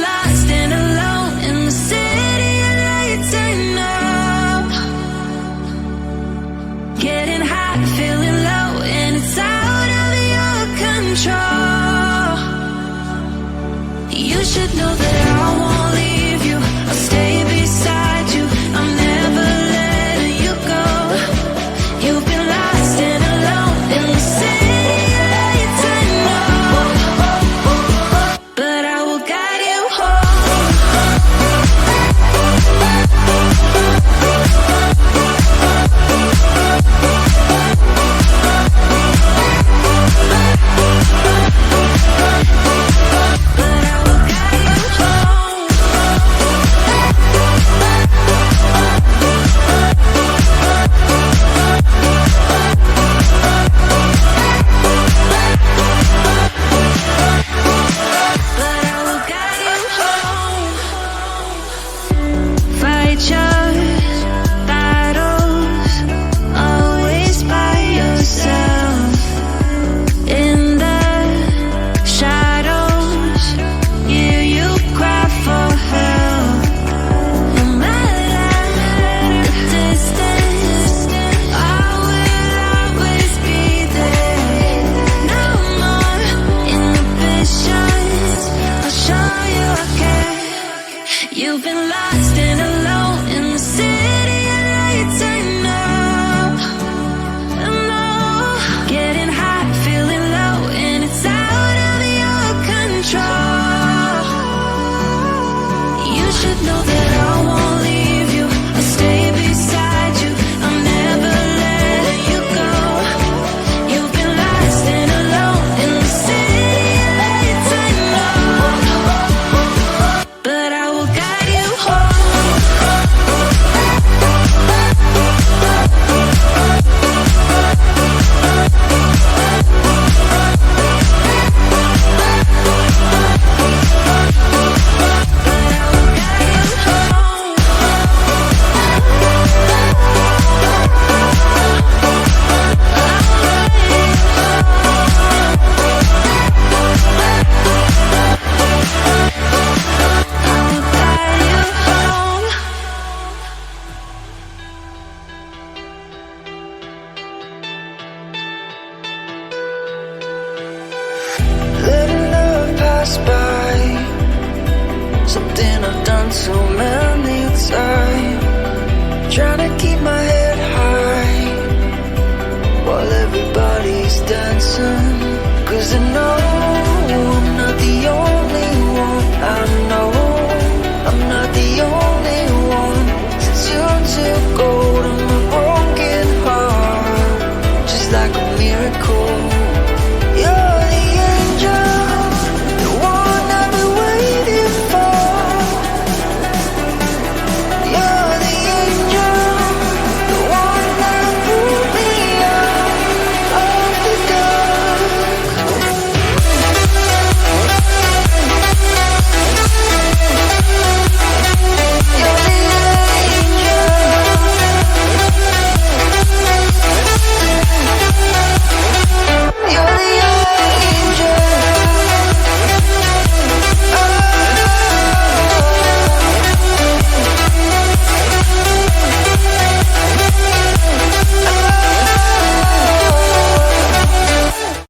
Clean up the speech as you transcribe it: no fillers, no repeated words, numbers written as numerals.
lost and alone in the city of lights I know. Getting high, feeling low, and it's out of your control. You should know that I won't leave you. I'll stay beside you. I'm never letting you go. You've been lost and alone in the city of lights I know. But I will guide you home. But I will guide you home. But I will guide you home. Fight your battles, always by yourself. In the shadows, hear you cry for help. No matter the distance, I will always be there. No more inhibitions, I'll show you I care. You've been lost and alone in the city of lights I know. I know. Getting high, feeling low, and it's out of your control. You should know that I won't leave you. I'll stay beside you. I'm never letting you go. You've been lost and alone in the city of lights I know. But I will guide you home. Letting love pass by, something I've done so many times. Trying to keep my head high while everybody's dancing.